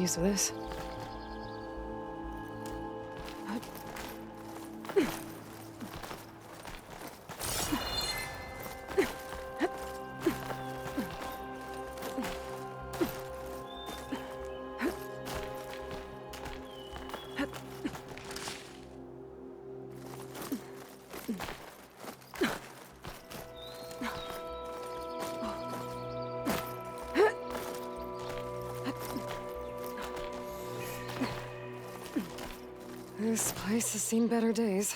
use of this. This place has seen better days.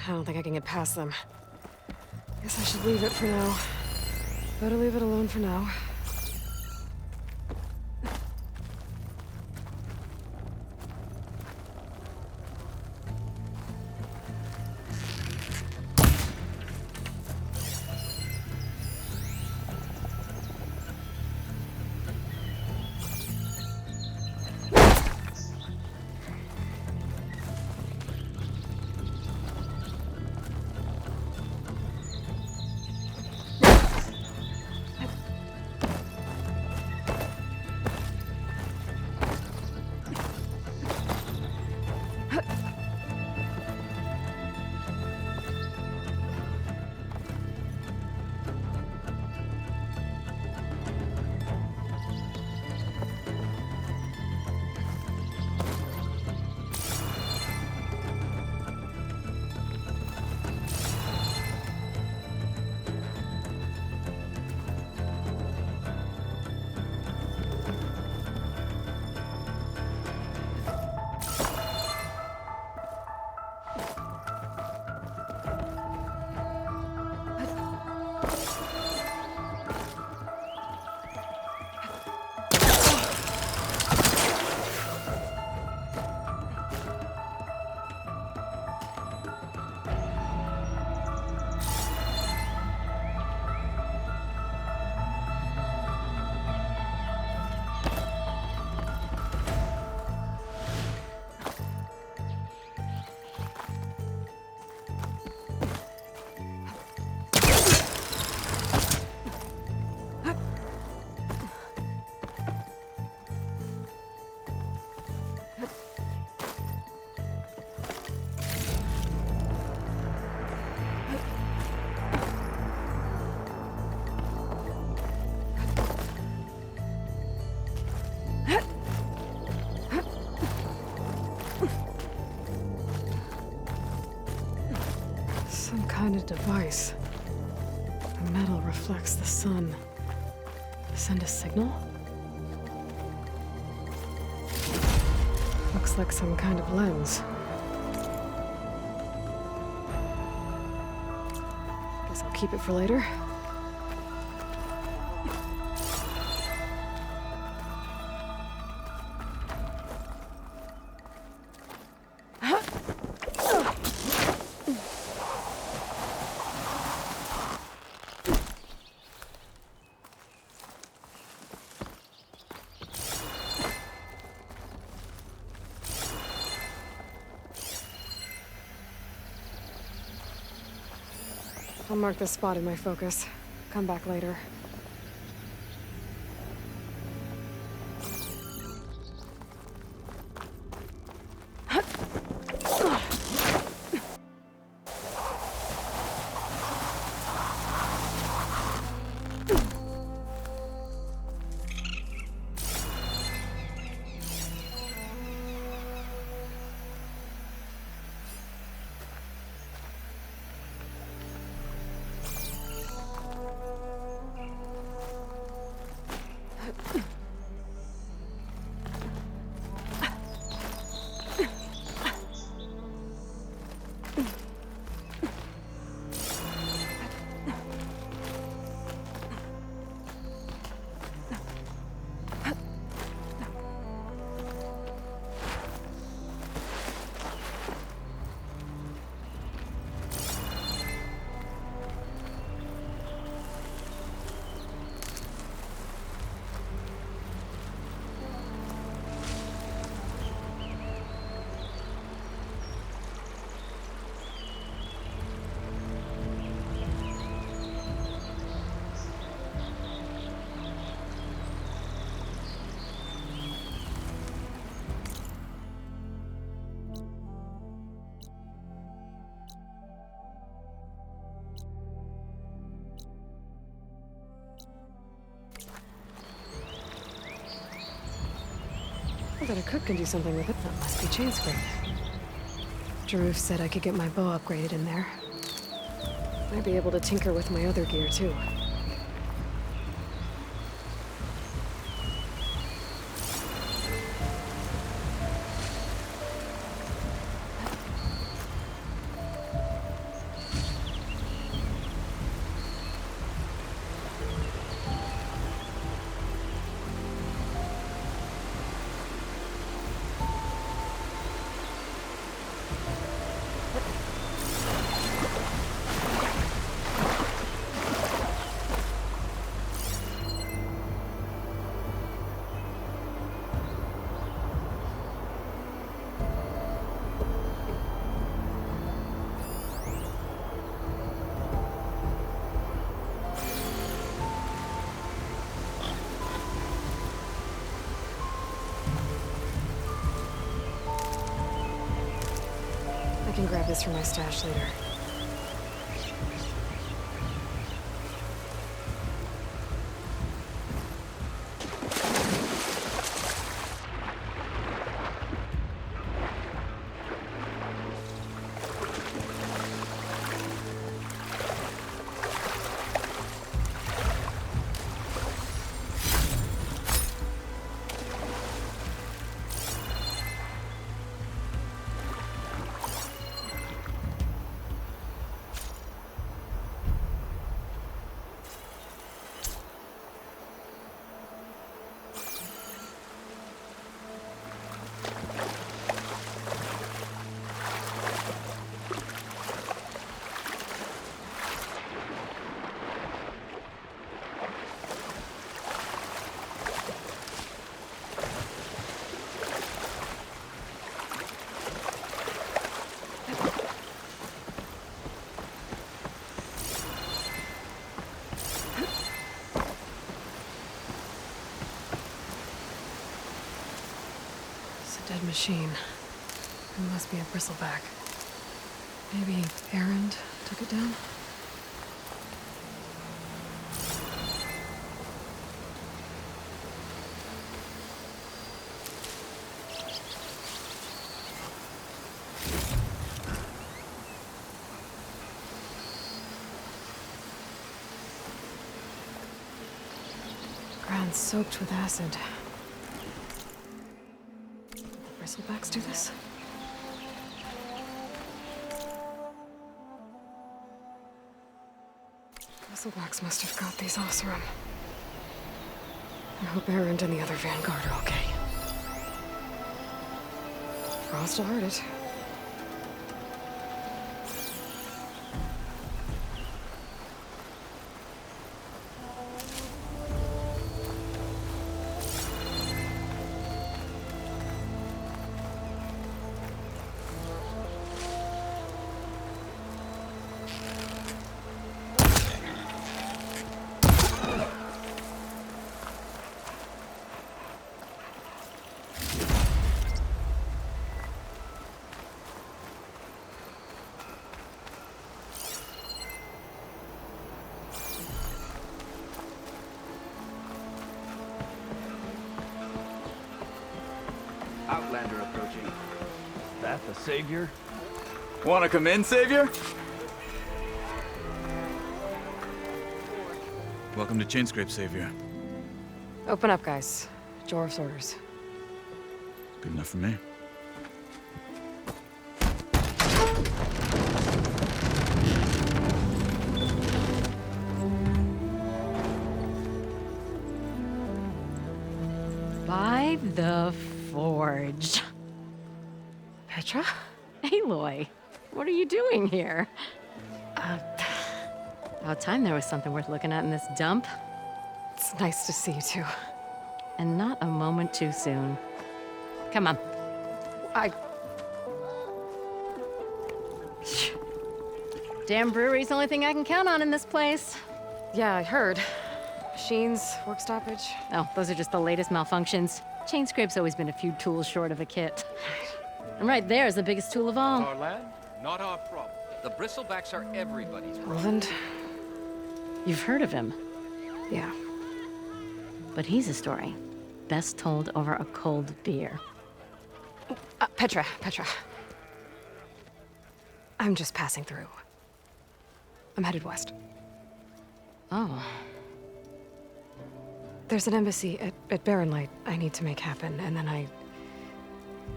I don't think I can get past them. Guess I should leave it for now. Better leave it alone for now. Some kind of device. The metal reflects the sun. Send a signal? Looks like some kind of lens. Guess I'll keep it for later. I'll mark this spot in my focus. Come back later. I bet a cook can do something with it. That must be chain scrape. Jaruf said I could get my bow upgraded in there. Might be able to tinker with my other gear, too. I can grab this from my stash later. Dead machine. It must be a bristleback. Maybe Errand took it down? Ground soaked with acid. Bristlebacks do this? Bristlebacks must have got these Oseram. I hope Errand and the other Vanguard are okay. Frost will hurt it. Outlander approaching. That the Savior? Wanna come in, Savior? Welcome to Chainscrape, Savior. Open up, guys. Jorv's orders. Good enough for me. By the Forge. Petra? Aloy, what are you doing here? About time there was something worth looking at in this dump. It's nice to see you too. And not a moment too soon. Come on. Damn brewery's the only thing I can count on in this place. Yeah, I heard. Machines, work stoppage. Oh, those are just the latest malfunctions. Chainscrape's always been a few tools short of a kit. And right there is the biggest tool of all. Our land, not our problem. The bristlebacks are everybody's problem. Roland? You've heard of him, Yeah. but he's a story best told over a cold beer. Petra. I'm just passing through. I'm headed west. Oh. There's an embassy at Barren Light I need to make happen, and then I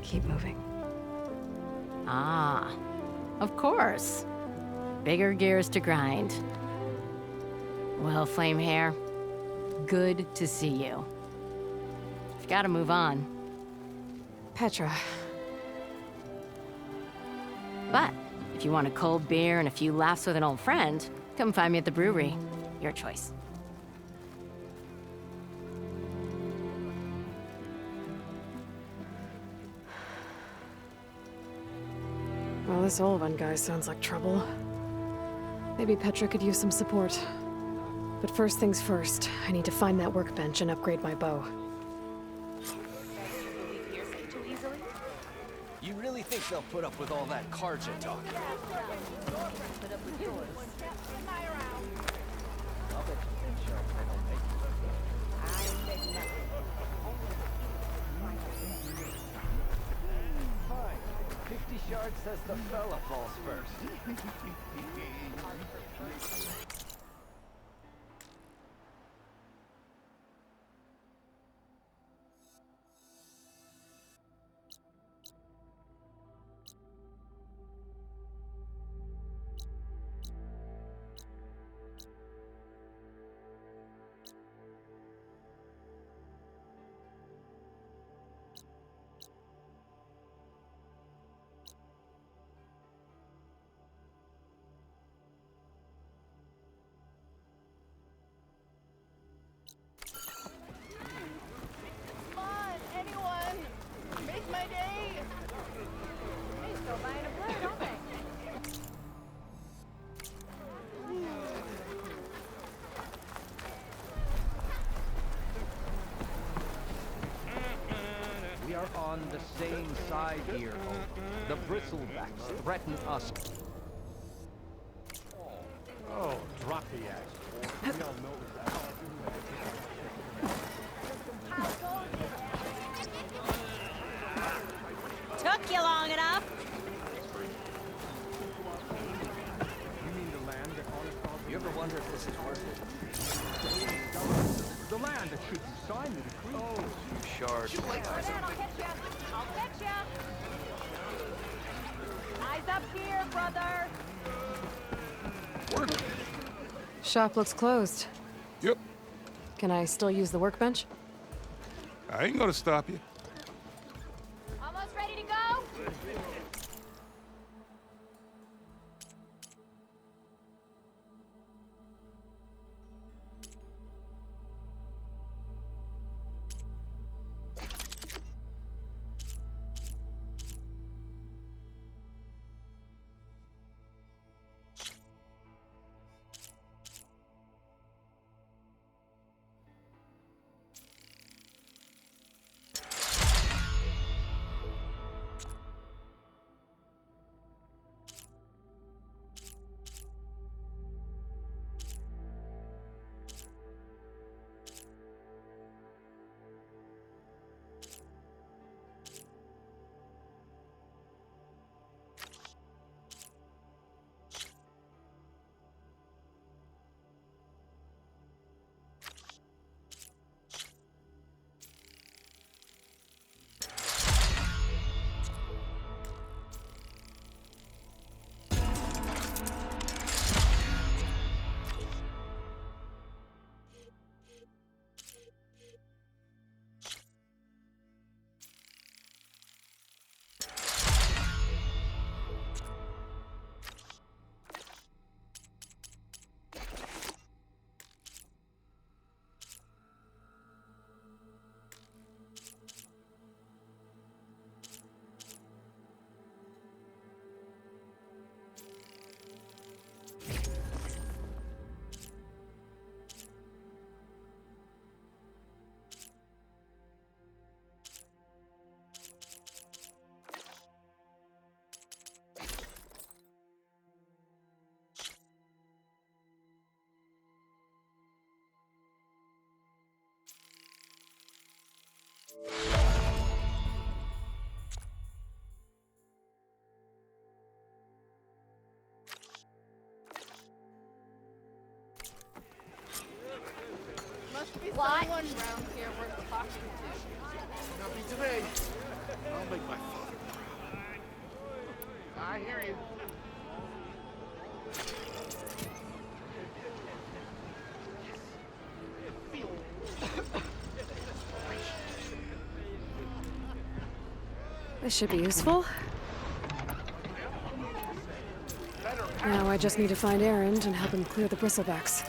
keep moving. Ah. Of course. Bigger gears to grind. Well, Flamehair, good to see you. I've got to move on. Petra. But if you want a cold beer and a few laughs with an old friend, come find me at the brewery. Your choice. Well, this Olvan guy sounds like trouble. Maybe Petra could use some support. But first things first, I need to find that workbench and upgrade my bow. You really think they'll put up with all that Karja talk? Fine. 50 shards says the fella falls first. We are on the same side here, Olvan. The bristlebacks threaten us. Oh, drop the axe. We all know that. Took you long enough. You mean the land that honest dogs You ever wonder if this is worth it? the land that should sign the decree? Oh, Shards. I'll catch ya. Eyes up here, brother. Shop looks closed. Yep. Can I still use the workbench? I ain't gonna stop you. Almost ready to go? What? Someone round here worth talking to. Not me today. I'll make my father proud. I hear you. This should be useful. Now I just need to find Erend and help him clear the bristlebacks.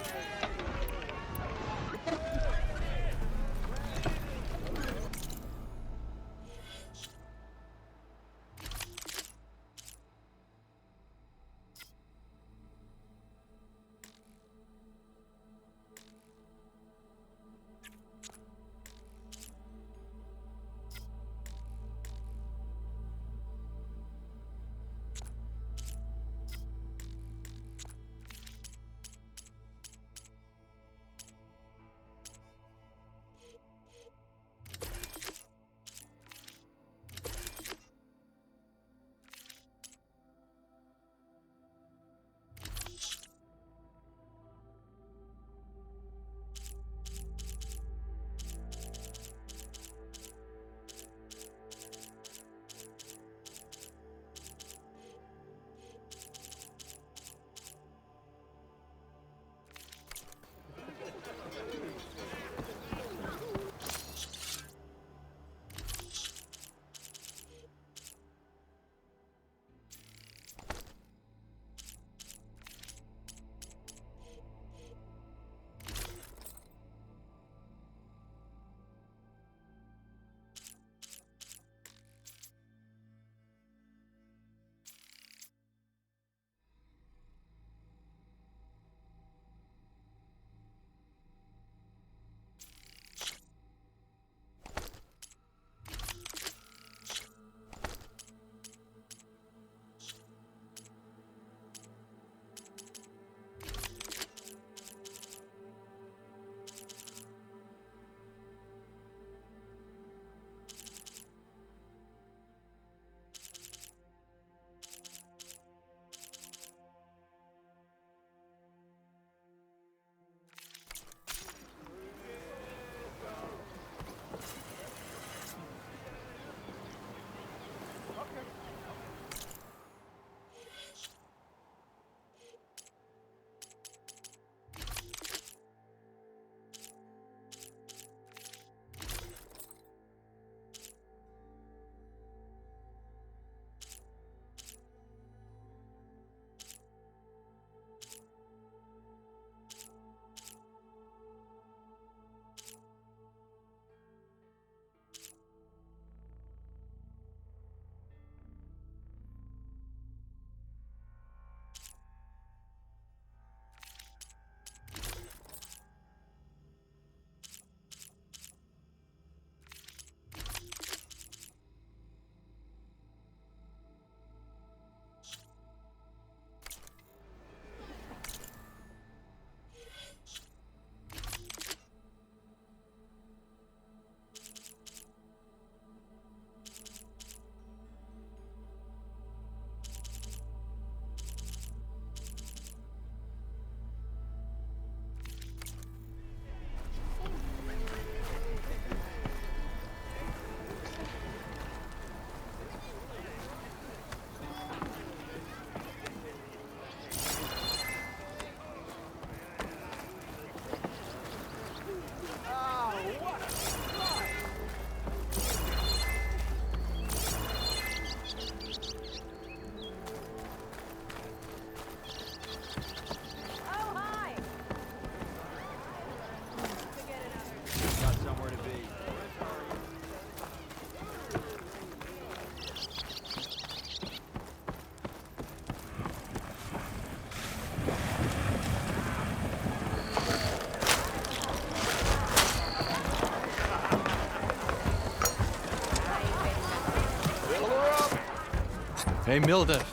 Hey, Milduff.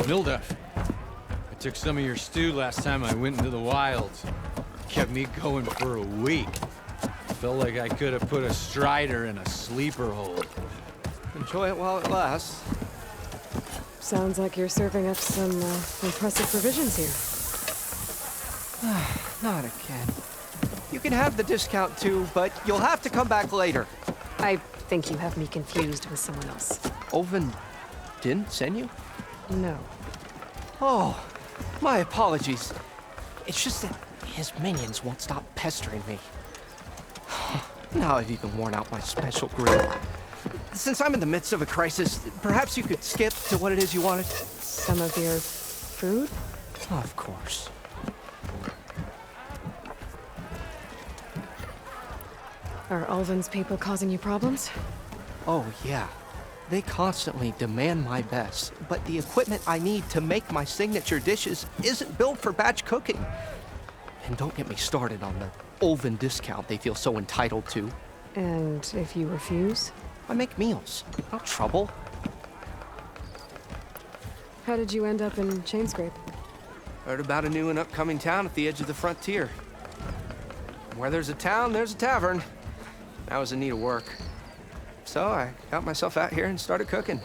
Milduff. I took some of your stew last time I went into the wilds. Kept me going for a week. Felt like I could have put a strider in a sleeper hold. Enjoy it while it lasts. Sounds like you're serving up some impressive provisions here. Not again. You can have the discount too, but you'll have to come back later. I think you have me confused with someone else. Oven didn't send you? No. Oh, my apologies. It's just that his minions won't stop pestering me. Now I've even worn out my special grill. Since I'm in the midst of a crisis, perhaps you could skip to what it is you wanted? Some of your food? Of course. Are Ulvin's people causing you problems? Oh, yeah. They constantly demand my best, but the equipment I need to make my signature dishes isn't built for batch cooking. And don't get me started on the Ulvin discount they feel so entitled to. And if you refuse? I make meals, not trouble. How did you end up in Chainscrape? Heard about a new and upcoming town at the edge of the frontier. Where there's a town, there's a tavern. I was in need of work. So I got myself out here and started cooking.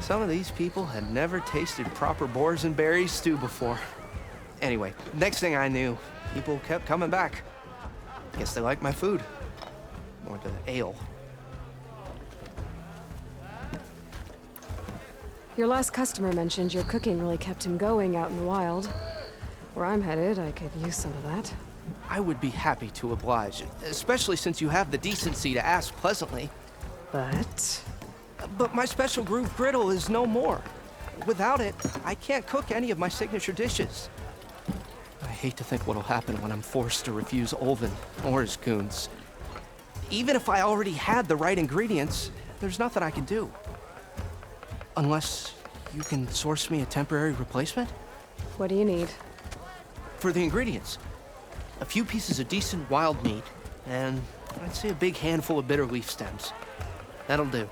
Some of these people had never tasted proper boars and berries stew before. Anyway, next thing I knew, people kept coming back. Guess they liked my food. Or the ale. Your last customer mentioned your cooking really kept him going out in the wild. Where I'm headed, I could use some of that. I would be happy to oblige, especially since you have the decency to ask pleasantly. But my special groove griddle is no more. Without it, I can't cook any of my signature dishes. I hate to think what'll happen when I'm forced to refuse Ulvin or his goons. Even if I already had the right ingredients, there's nothing I can do. Unless you can source me a temporary replacement? What do you need? For the ingredients, a few pieces of decent wild meat, and I'd say a big handful of bitter leaf stems. That'll do.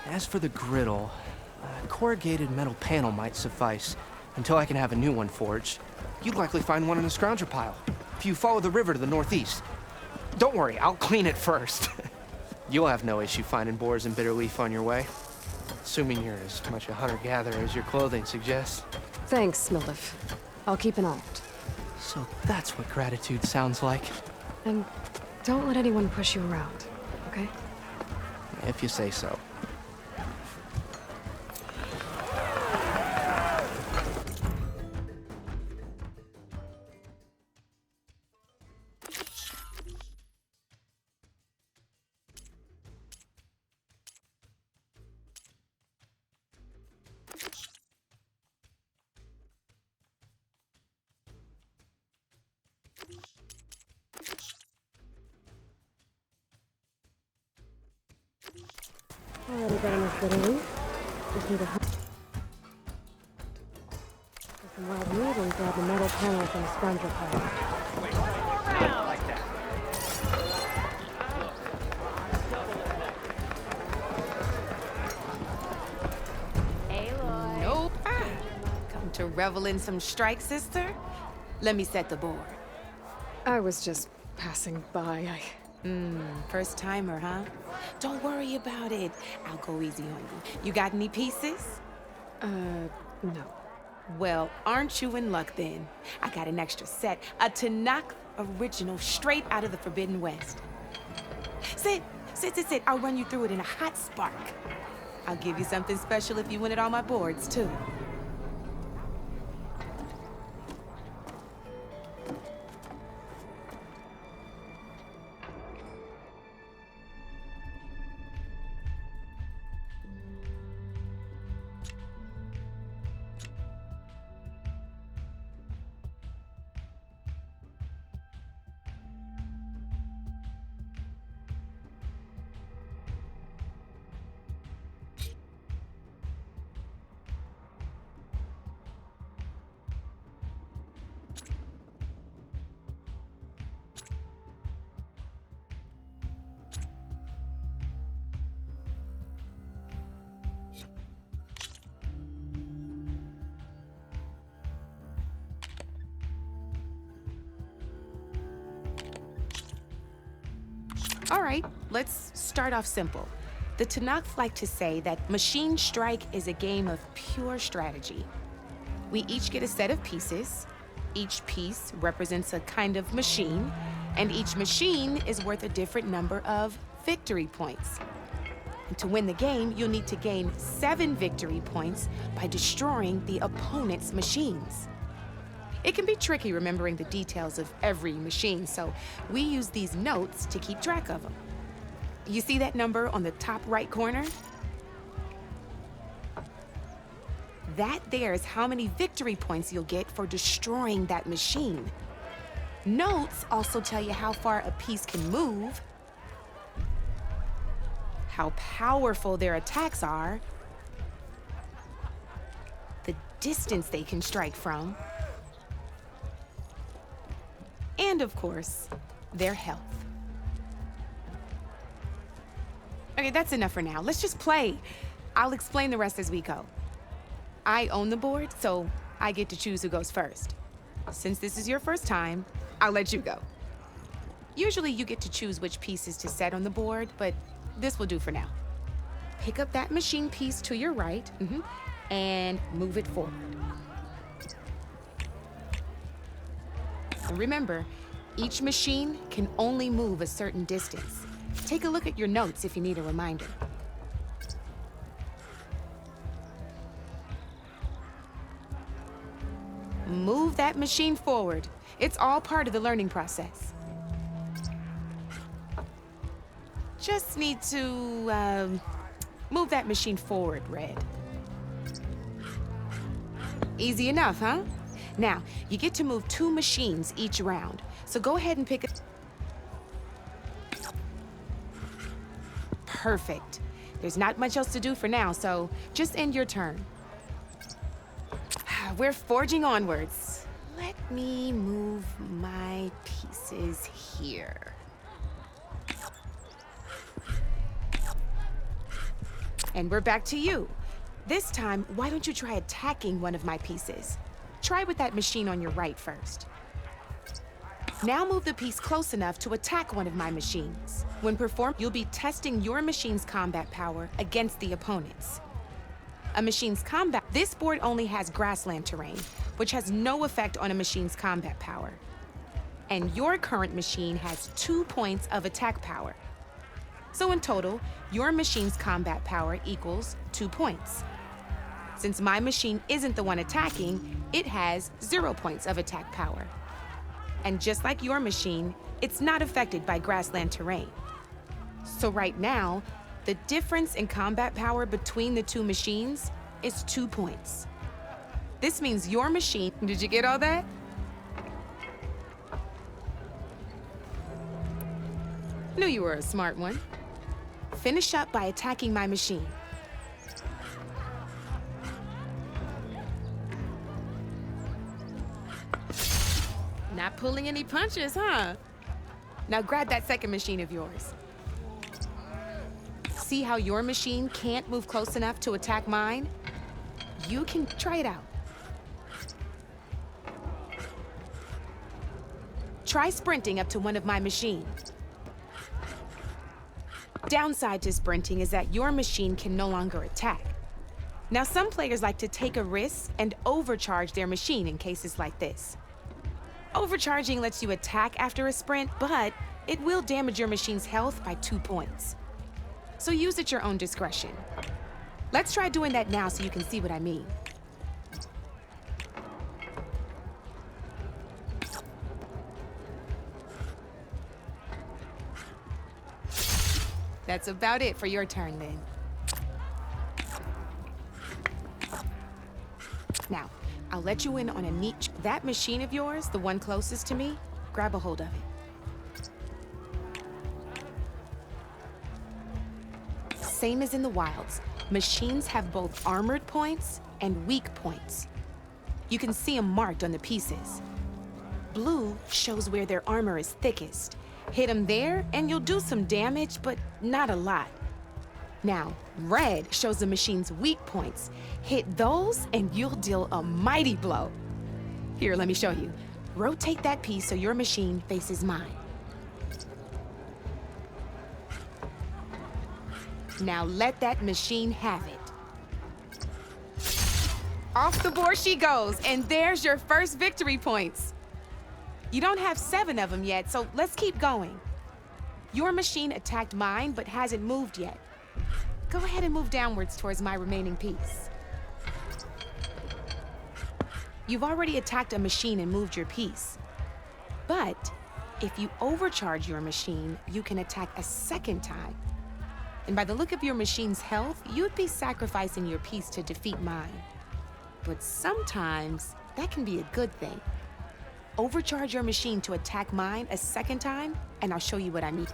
As for the griddle, a corrugated metal panel might suffice until I can have a new one forged. You'd likely find one in a scrounger pile, if you follow the river to the northeast. Don't worry, I'll clean it first. You'll have no issue finding boars and bitter leaf on your way. Assuming you're as much a hunter-gatherer as your clothing suggests. Thanks, Mildif. I'll keep an eye out. So that's what gratitude sounds like. And don't let anyone push you around, okay? If you say so. Already got enough bitter leaf. Just need a some wild meat and grab the metal panel from the scrounger pile. Hey, Lloyd. Nope. Come to revel in some strike, sister? Let me set the board. I was just passing by. First timer, huh? Don't worry about it. I'll go easy on you. You got any pieces? No. Well, aren't you in luck then? I got an extra set, a Tanakh original straight out of the Forbidden West. Sit. I'll run you through it in a hot spark. I'll give you something special if you win at all my boards, too. All right, let's start off simple. The Tanakh like to say that Machine Strike is a game of pure strategy. We each get a set of pieces. Each piece represents a kind of machine, And each machine is worth a different number of victory points. And to win the game, you'll need to gain 7 victory points by destroying the opponent's machines. It can be tricky remembering the details of every machine, so we use these notes to keep track of them. You see that number on the top right corner? That there is how many victory points you'll get for destroying that machine. Notes also tell you how far a piece can move, how powerful their attacks are, the distance they can strike from, and of course, their health. Okay, that's enough for now. Let's just play. I'll explain the rest as we go. I own the board, so I get to choose who goes first. Since this is your first time, I'll let you go. Usually you get to choose which pieces to set on the board, but this will do for now. Pick up that machine piece to your right, and move it forward. And remember, each machine can only move a certain distance. Take a look at your notes if you need a reminder. Move that machine forward. It's all part of the learning process. Just need to, move that machine forward, Red. Easy enough, huh? Now, you get to move 2 machines each round, so go ahead and pick a... Perfect. There's not much else to do for now, so just end your turn. We're forging onwards. Let me move my pieces here. And we're back to you. This time, why don't you try attacking one of my pieces? Try with that machine on your right first. Now move the piece close enough to attack one of my machines. When performed, you'll be testing your machine's combat power against the opponent's. A machine's combat... This board only has grassland terrain, which has no effect on a machine's combat power. And your current machine has 2 points of attack power. So in total, your machine's combat power equals 2 points. Since my machine isn't the one attacking, it has 0 points of attack power. And just like your machine, it's not affected by grassland terrain. So right now, the difference in combat power between the 2 machines is 2 points. This means your machine... Did you get all that? Knew you were a smart one. Finish up by attacking my machine. Not pulling any punches, huh? Now grab that second machine of yours. See how your machine can't move close enough to attack mine? You can try it out. Try sprinting up to one of my machines. Downside to sprinting is that your machine can no longer attack. Now, some players like to take a risk and overcharge their machine in cases like this. Overcharging lets you attack after a sprint, but it will damage your machine's health by 2 points. So use at your own discretion. Let's try doing that now so you can see what I mean. That's about it for your turn, then. Now, I'll let you in on a neat... That machine of yours, the one closest to me, grab a hold of it. Same as in the wilds, machines have both armored points and weak points. You can see them marked on the pieces. Blue shows where their armor is thickest. Hit them there, and you'll do some damage, but not a lot. Now, red shows the machine's weak points. Hit those, and you'll deal a mighty blow. Here, let me show you. Rotate that piece so your machine faces mine. Now let that machine have it. Off the board she goes, and there's your first victory points. You don't have 7 of them yet, so let's keep going. Your machine attacked mine, but hasn't moved yet. Go ahead and move downwards towards my remaining piece. You've already attacked a machine and moved your piece. But if you overcharge your machine, you can attack a second time. And by the look of your machine's health, you'd be sacrificing your piece to defeat mine. But sometimes, that can be a good thing. Overcharge your machine to attack mine a second time, and I'll show you what I mean.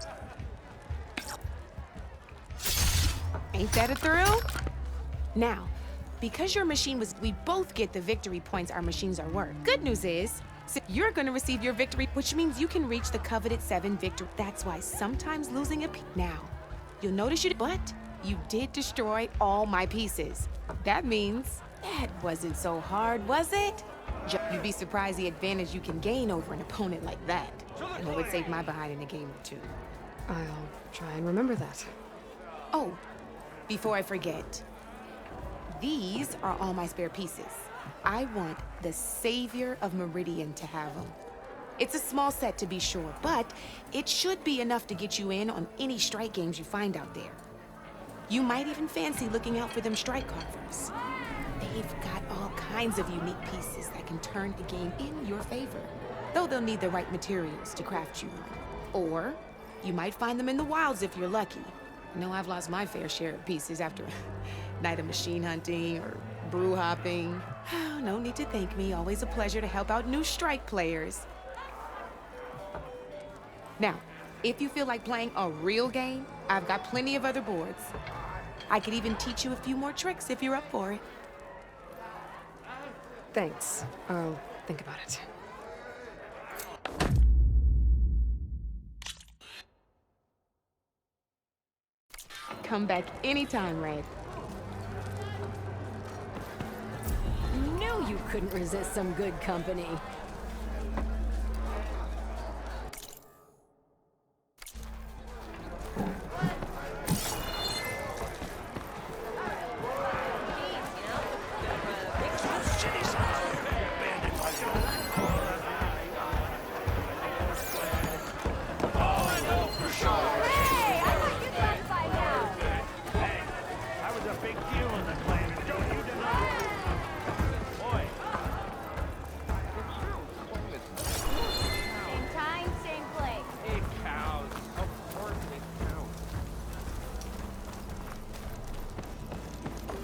Ain't that a thrill? Now, because your machine was, we both get the victory points our machines are worth. Good news is, so you're gonna receive your victory, which means you can reach the coveted 7 victory. That's why sometimes losing a piece. Now, you'll notice but you did destroy all my pieces. That means that wasn't so hard, was it? You'd be surprised the advantage you can gain over an opponent like that. And it would save my behind in a game or 2. I'll try and remember that. Oh, before I forget, these are all my spare pieces. I want the Savior of Meridian to have them. It's a small set to be sure, but it should be enough to get you in on any strike games you find out there. You might even fancy looking out for them strike carvers. They've got all kinds of unique pieces that can turn the game in your favor, though they'll need the right materials to craft you one. Or you might find them in the wilds if you're lucky. You know, I've lost my fair share of pieces after a night of machine hunting or brew hopping. Oh, no need to thank me. Always a pleasure to help out new strike players. Now, if you feel like playing a real game, I've got plenty of other boards. I could even teach you a few more tricks if you're up for it. Thanks. I'll think about it. Come back anytime, Red. Knew you couldn't resist some good company.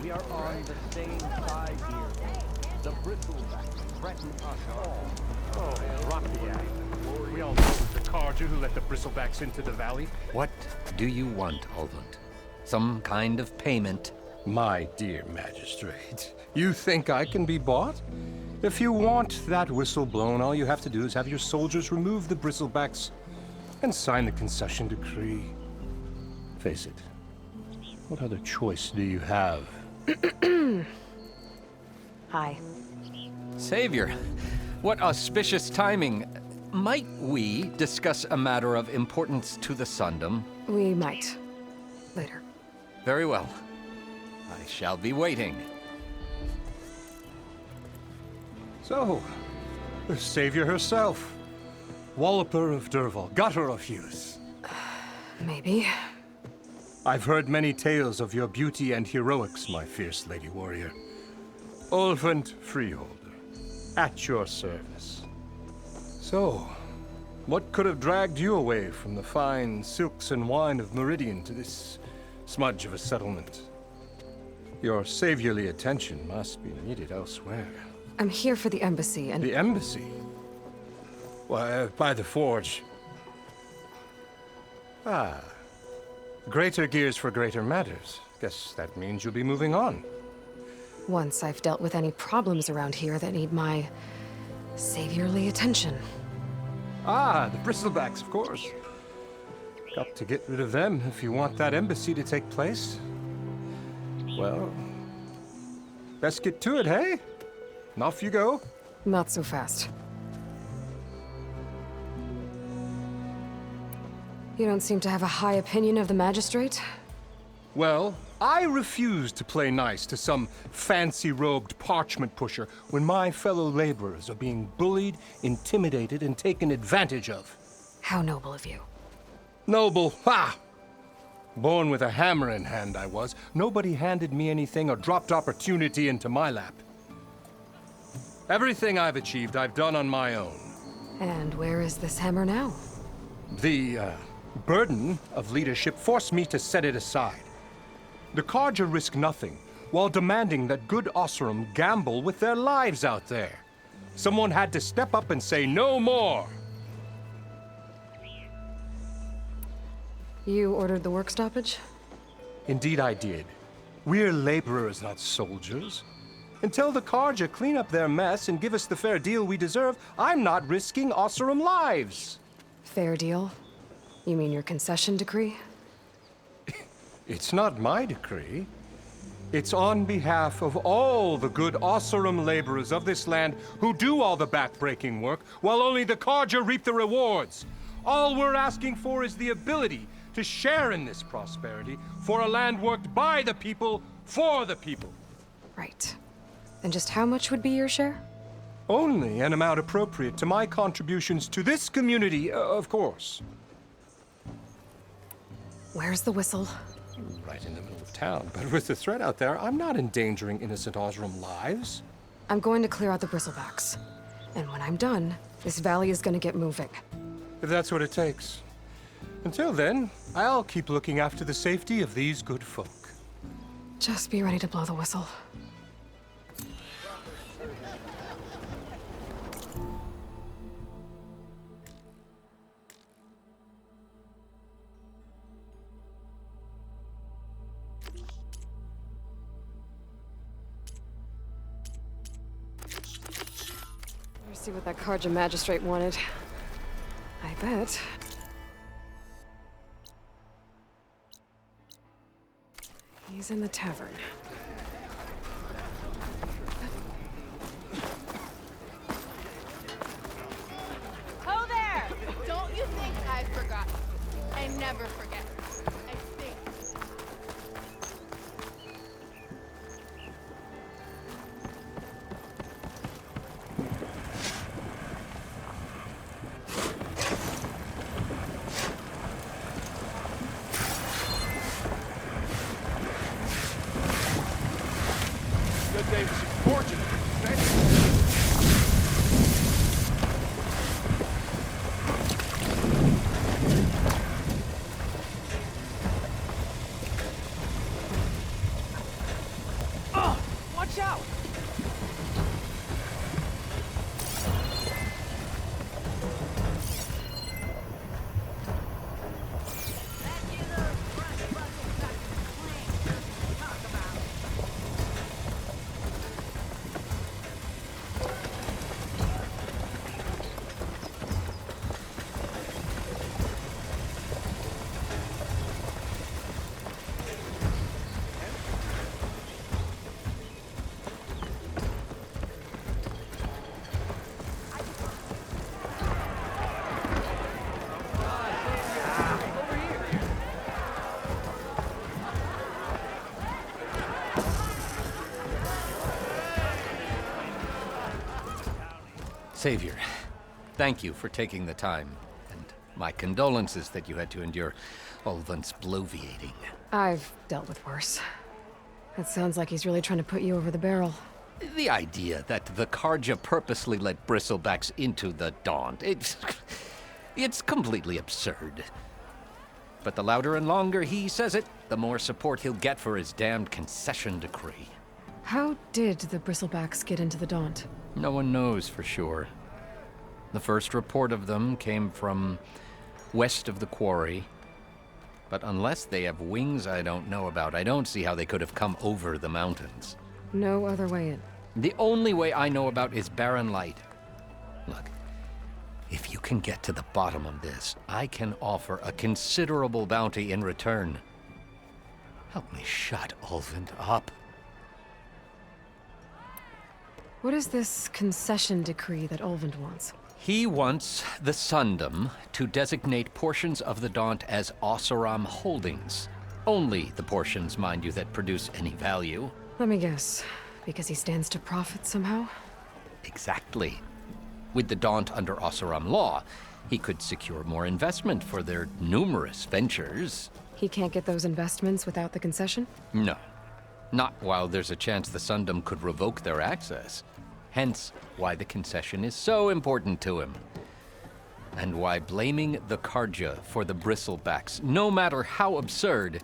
We are on the same side here. The bristlebacks threaten us all. Oh, drop the act. We all know it was the Carja who let the bristlebacks into the valley. What do you want, Olvund? Some kind of payment? My dear magistrate, you think I can be bought? If you want that whistle blown, all you have to do is have your soldiers remove the bristlebacks and sign the concession decree. Face it, what other choice do you have? Hi. Savior, what auspicious timing. Might we discuss a matter of importance to the Sundom? We might. Later. Very well. I shall be waiting. So, the savior herself. Walloper of Derval, gutter of youth. Maybe. I've heard many tales of your beauty and heroics, my fierce lady warrior. Olvund Freeholder, at your service. So, what could have dragged you away from the fine silks and wine of Meridian to this smudge of a settlement? Your saviorly attention must be needed elsewhere. I'm here for the embassy and... The embassy? Why, by the forge. Ah. Greater gears for greater matters. Guess that means you'll be moving on. Once I've dealt with any problems around here that need my saviorly attention. Ah, the bristlebacks, of course. Got to get rid of them if you want that embassy to take place. Well, best get to it, hey? And off you go. Not so fast. You don't seem to have a high opinion of the magistrate? Well, I refuse to play nice to some fancy-robed parchment pusher when my fellow laborers are being bullied, intimidated, and taken advantage of. How noble of you. Noble, ha! Born with a hammer in hand, I was. Nobody handed me anything or dropped opportunity into my lap. Everything I've achieved, I've done on my own. And where is this hammer now? The burden of leadership forced me to set it aside. The Carja risk nothing, while demanding that good Osseram gamble with their lives out there. Someone had to step up and say no more. You ordered the work stoppage? Indeed I did. We're laborers, not soldiers. Until the Carja clean up their mess and give us the fair deal we deserve, I'm not risking Osseram lives. Fair deal? You mean your concession decree? It's not my decree. It's on behalf of all the good Osseram laborers of this land who do all the back-breaking work, while only the Carja reap the rewards. All we're asking for is the ability to share in this prosperity for a land worked by the people, for the people. Right. And just how much would be your share? Only an amount appropriate to my contributions to this community, of course. Where's the whistle? Right in the middle of town. But with the threat out there, I'm not endangering innocent Osseram lives. I'm going to clear out the bristlebacks. And when I'm done, this valley is going to get moving. If that's what it takes. Until then, I'll keep looking after the safety of these good folk. Just be ready to blow the whistle. Let's see what that Carja magistrate wanted. I bet. He's in the tavern. Ho there! Don't you think I forgot? I never forget. I think. Good day was fortunate. Watch out! Savior, thank you for taking the time, and my condolences that you had to endure Ulvund's bloviating. I've dealt with worse. It sounds like he's really trying to put you over the barrel. The idea that the Carja purposely let bristlebacks into the Daunt, it's completely absurd. But the louder and longer he says it, the more support he'll get for his damned concession decree. How did the bristlebacks get into the Daunt? No one knows for sure. The first report of them came from west of the quarry. But unless they have wings I don't know about, I don't see how they could have come over the mountains. No other way in. The only way I know about is barren light. Look, if you can get to the bottom of this, I can offer a considerable bounty in return. Help me shut Ulvund up. What is this concession decree that Ulvund wants? He wants the Sundom to designate portions of the Daunt as Osseram holdings. Only the portions, mind you, that produce any value. Let me guess. Because he stands to profit somehow? Exactly. With the Daunt under Oseram law, he could secure more investment for their numerous ventures. He can't get those investments without the concession? No. Not while there's a chance the Sundom could revoke their access. Hence, why the concession is so important to him. And why blaming the Karja for the bristlebacks, no matter how absurd,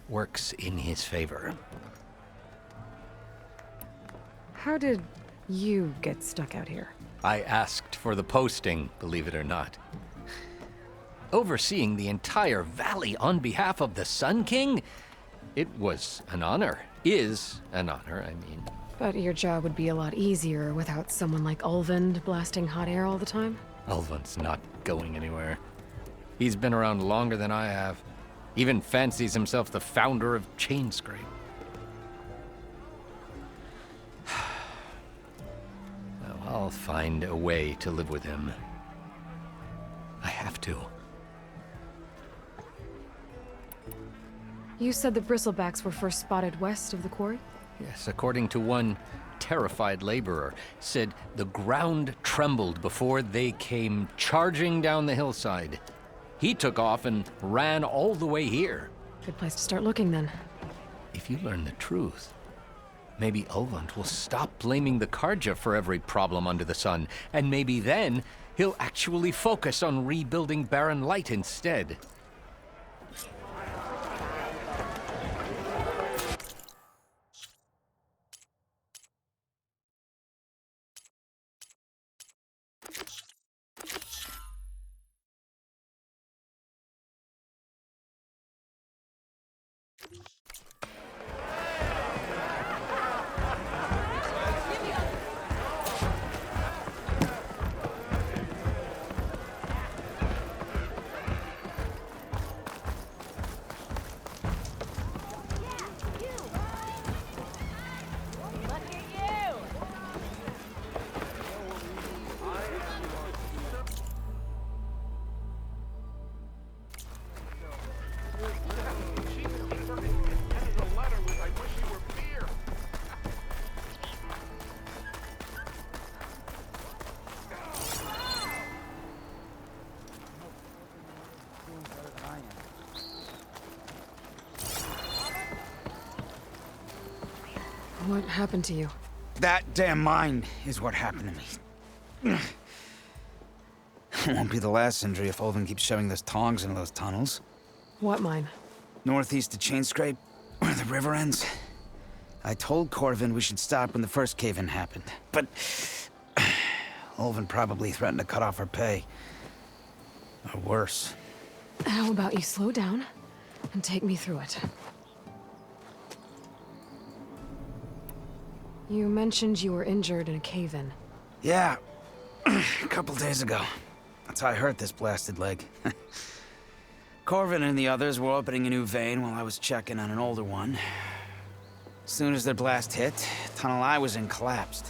works in his favor. How did you get stuck out here? I asked for the posting, believe it or not. Overseeing the entire valley on behalf of the Sun King? It was an honor. Is an honor, I mean. But your job would be a lot easier without someone like Ulvund blasting hot air all the time? Ulvund's not going anywhere. He's been around longer than I have. Even fancies himself the founder of Chainscrape. Well, I'll find a way to live with him. I have to. You said the bristlebacks were first spotted west of the quarry? Yes, according to one terrified laborer, said the ground trembled before they came charging down the hillside. He took off and ran all the way here. Good place to start looking, then. If you learn the truth, maybe Ulvund will stop blaming the Karja for every problem under the sun, and maybe then he'll actually focus on rebuilding Barren Light instead. What happened to you? That damn mine is what happened to me. It won't be the last injury if Ulvund keeps shoving those tongs into those tunnels. What mine? Northeast of Chainscrape, where the river ends. I told Corvin we should stop when the first cave-in happened, but Ulvund probably threatened to cut off our pay. Or worse. How about you slow down and take me through it? You mentioned you were injured in a cave-in. Yeah, a couple days ago. That's how I hurt this blasted leg. Corvin and the others were opening a new vein while I was checking on an older one. As soon as their blast hit, the tunnel I was in collapsed.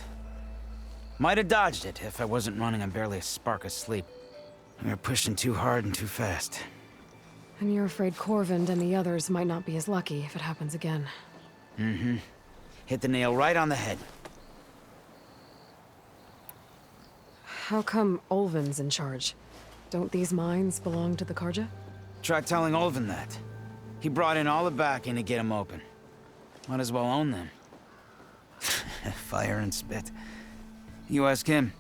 Might have dodged it if I wasn't running on barely a spark of sleep. We were pushing too hard and too fast. And you're afraid Corvind and the others might not be as lucky if it happens again. Mm-hmm. Hit the nail right on the head. How come Ulvund's in charge? Don't these mines belong to the Karja? Try telling Ulvund that. He brought in all the backing to get them open. Might as well own them. Fire and spit. You ask him.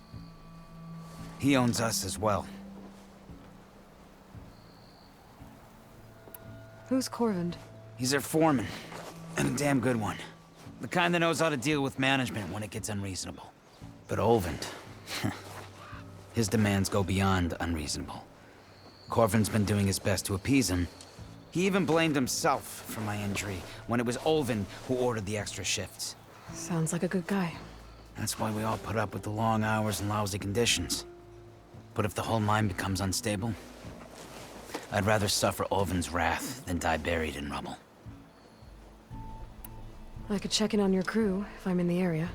He owns us as well. Who's Corvind? He's their foreman. And a damn good one. The kind that knows how to deal with management when it gets unreasonable. But Ulvund... his demands go beyond unreasonable. Corvin's been doing his best to appease him. He even blamed himself for my injury when it was Ulvund who ordered the extra shifts. Sounds like a good guy. That's why we all put up with the long hours and lousy conditions. But if the whole mine becomes unstable, I'd rather suffer Ulvund's wrath than die buried in rubble. I could check in on your crew if I'm in the area.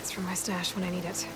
Thanks for my stash when I need it.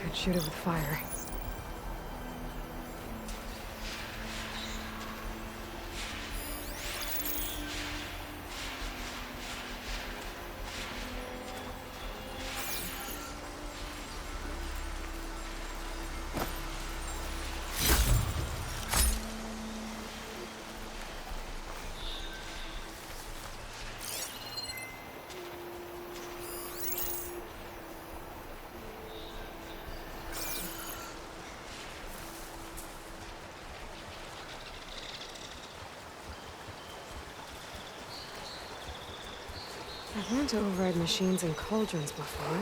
Could shoot it with fire. I've learned to override machines and cauldrons before.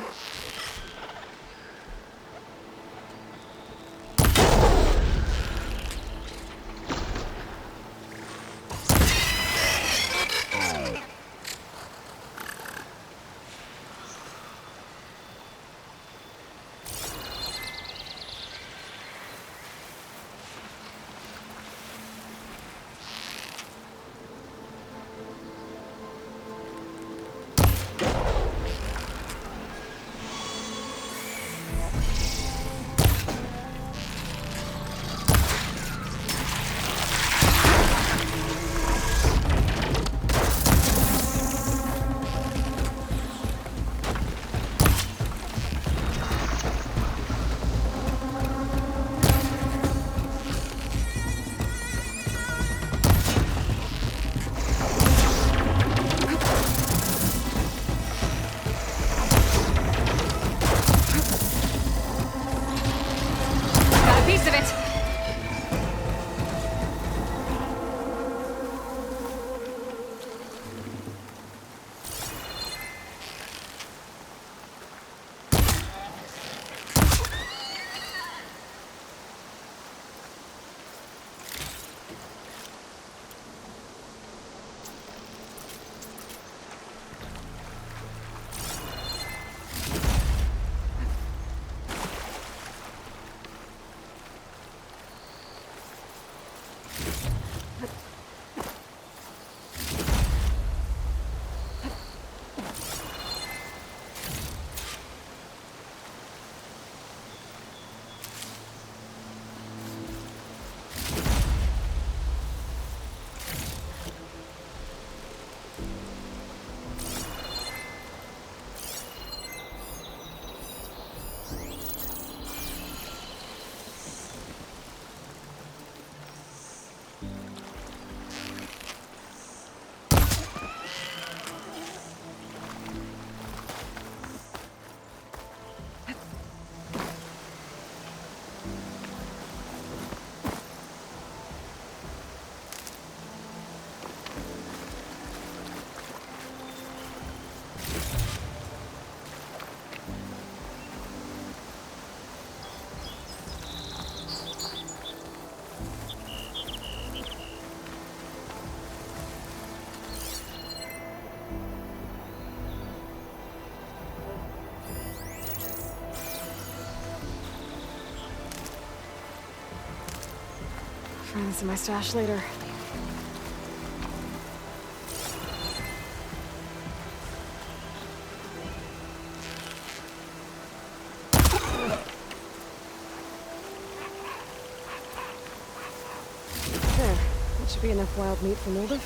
Find this in my stash later. There. That should be enough wild meat for Moldov.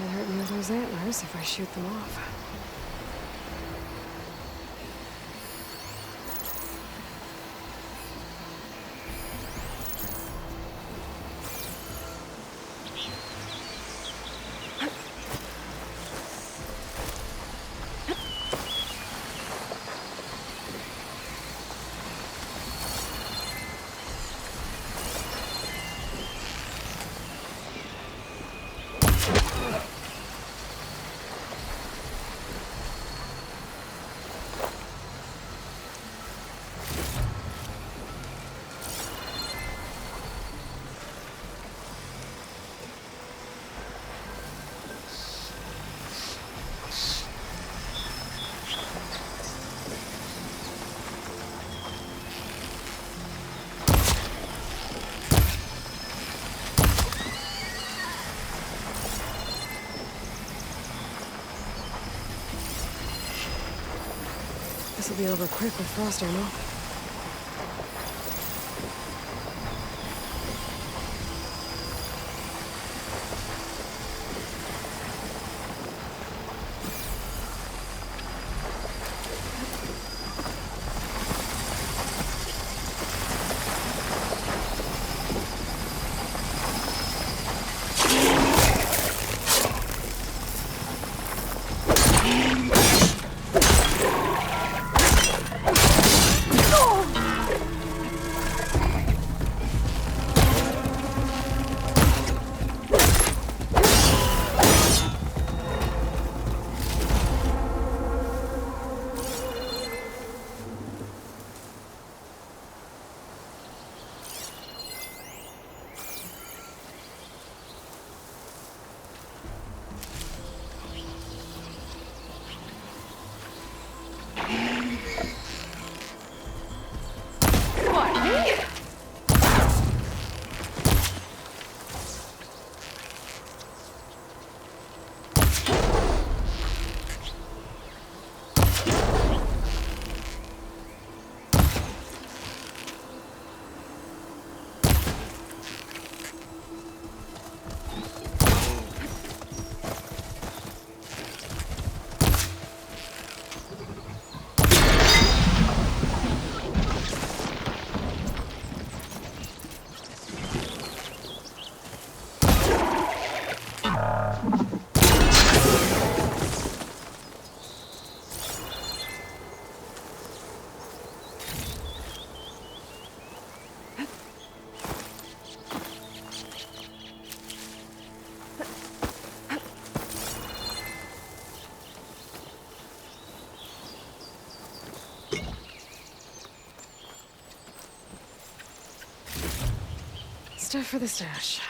Can't hurt me with those antlers if I shoot them off. This'll be over quick with frost ammo. Stuff for the stash.